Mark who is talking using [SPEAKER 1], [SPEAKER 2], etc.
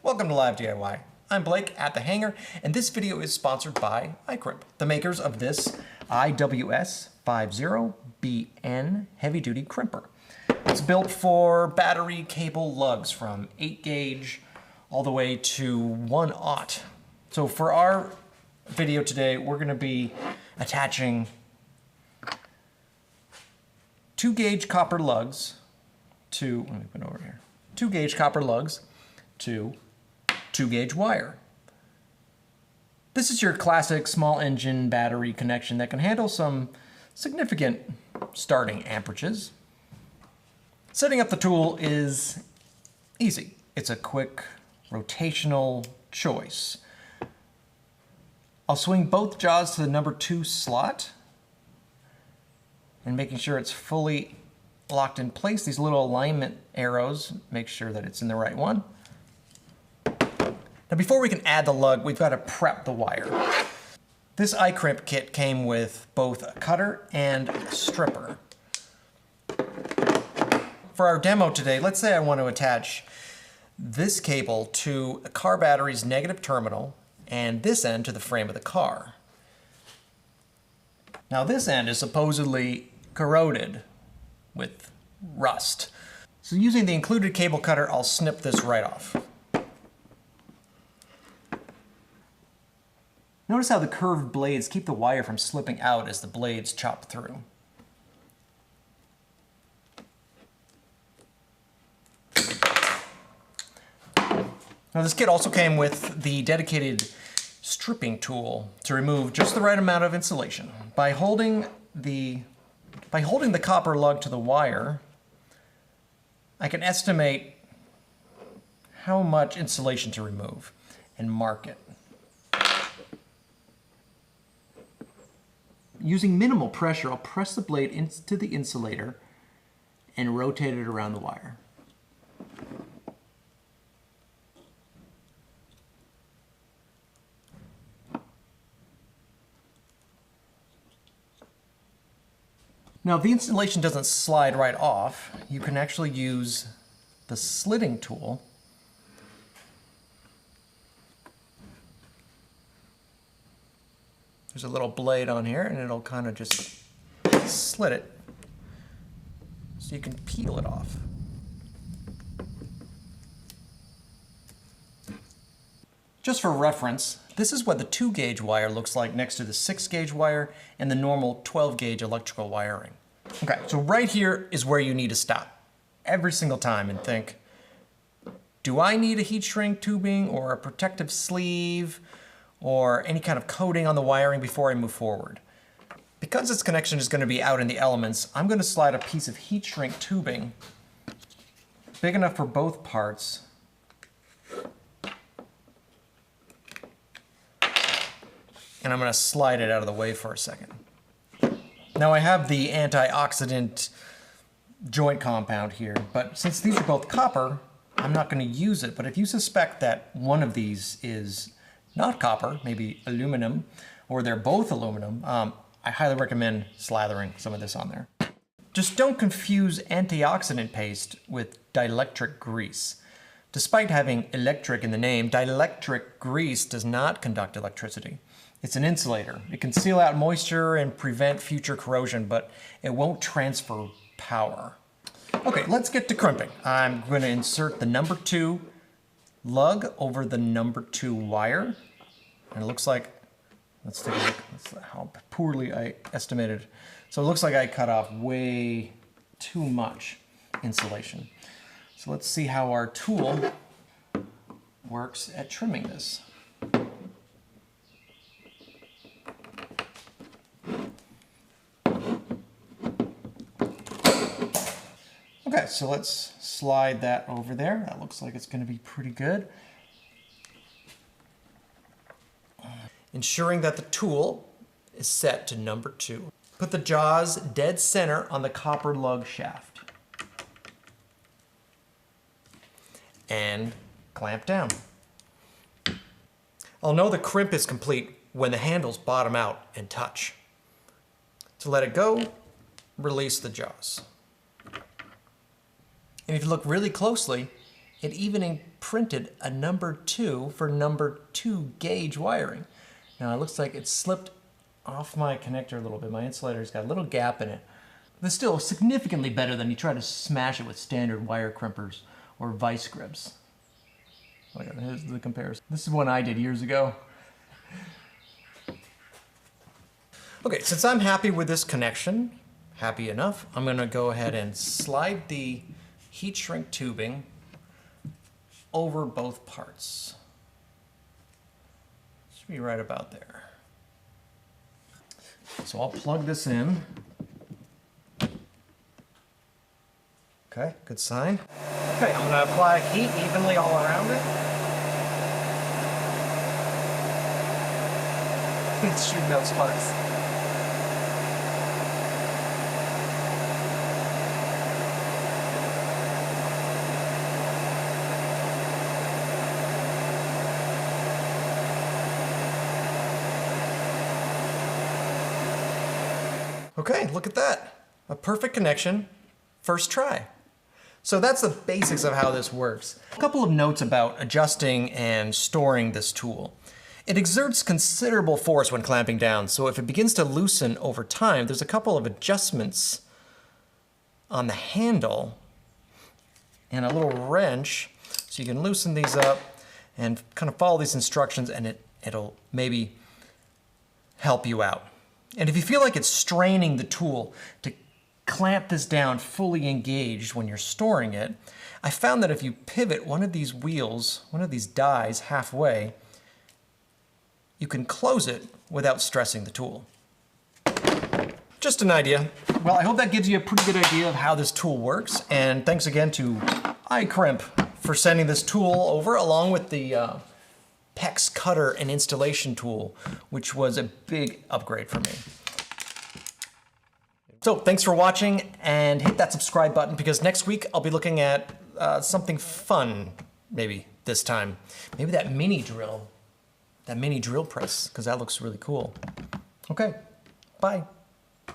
[SPEAKER 1] Welcome to Live DIY. I'm Blake at The Hangar, and this video is sponsored by iCrimp, the makers of this IWS-50BN heavy-duty crimper. It's built for battery cable lugs from 8 gauge all the way to 1/0. So for our video today, we're going to be attaching 2 gauge copper lugs to, let me put it over here, 2 gauge copper lugs to 2 gauge wire. This is your classic small engine battery connection that can handle some significant starting amperages. Setting up the tool is easy. It's a quick rotational choice. I'll swing both jaws to the number 2 slot and making sure it's fully locked in place. These little alignment arrows make sure that it's in the right one. Now before we can add the lug, we've got to prep the wire. This iCrimp kit came with both a cutter and a stripper. For our demo today, let's say I want to attach this cable to a car battery's negative terminal and this end to the frame of the car. Now this end is supposedly corroded with rust. So using the included cable cutter, I'll snip this right off. Notice how the curved blades keep the wire from slipping out as the blades chop through. Now this kit also came with the dedicated stripping tool to remove just the right amount of insulation. By holding the copper lug to the wire, I can estimate how much insulation to remove and mark it. Using minimal pressure, I'll press the blade into the insulator and rotate it around the wire. Now, if the insulation doesn't slide right off, you can actually use the slitting tool There's a little blade on here, and it'll kind of just slit it so you can peel it off. Just for reference, this is what the 2 gauge wire looks like next to the 6 gauge wire and the normal 12 gauge electrical wiring. Okay, so right here is where you need to stop every single time and think, do I need a heat shrink tubing or a protective sleeve or any kind of coating on the wiring before I move forward? Because this connection is going to be out in the elements, I'm going to slide a piece of heat shrink tubing big enough for both parts and I'm going to slide it out of the way for a second. Now I have the antioxidant joint compound here, but since these are both copper, I'm not going to use it. But if you suspect that one of these is not copper, maybe aluminum, or they're both aluminum, I highly recommend slathering some of this on there. Just don't confuse antioxidant paste with dielectric grease. Despite having electric in the name, dielectric grease does not conduct electricity. It's an insulator. It can seal out moisture and prevent future corrosion, but it won't transfer power. Okay, let's get to crimping. I'm going to insert the number 2 lug over the number 2 wire. And it looks like, let's take a look at how poorly I estimated. So it looks like I cut off way too much insulation. So let's see how our tool works at trimming this. Okay, so let's slide that over there. That looks like it's going to be pretty good. Ensuring that the tool is set to number 2. Put the jaws dead center on the copper lug shaft. And clamp down. I'll know the crimp is complete when the handles bottom out and touch. To let it go, release the jaws. And if you look really closely, It even imprinted a number 2 for number 2 gauge wiring. Now it looks like it slipped off my connector a little bit. My insulator's got a little gap in it. But still significantly better than you try to smash it with standard wire crimpers or vice grips. Look at here's the comparison. This is one I did years ago. Okay, since I'm happy with this connection, happy enough, I'm gonna go ahead and slide the heat shrink tubing over both parts. Should be right about there. So I'll plug this in. Okay, good sign. Okay, I'm gonna apply heat evenly all around it. It's shooting out sparks. Okay, look at that. A perfect connection, first try. So that's the basics of how this works. A couple of notes about adjusting and storing this tool. It exerts considerable force when clamping down, so if it begins to loosen over time, there's a couple of adjustments on the handle and a little wrench, so you can loosen these up and kind of follow these instructions, and it'll maybe help you out. And if you feel like it's straining the tool to clamp this down fully engaged when you're storing it, I found that if you pivot one of these wheels, one of these dies halfway, you can close it without stressing the tool. Just an idea. Well, I hope that gives you a pretty good idea of how this tool works, and thanks again to iCrimp for sending this tool over along with the PEX cutter and installation tool, which was a big upgrade for me. So thanks for watching, and hit that subscribe button because next week I'll be looking at something fun, maybe this time. Maybe that mini drill press, because that looks really cool. Okay, bye.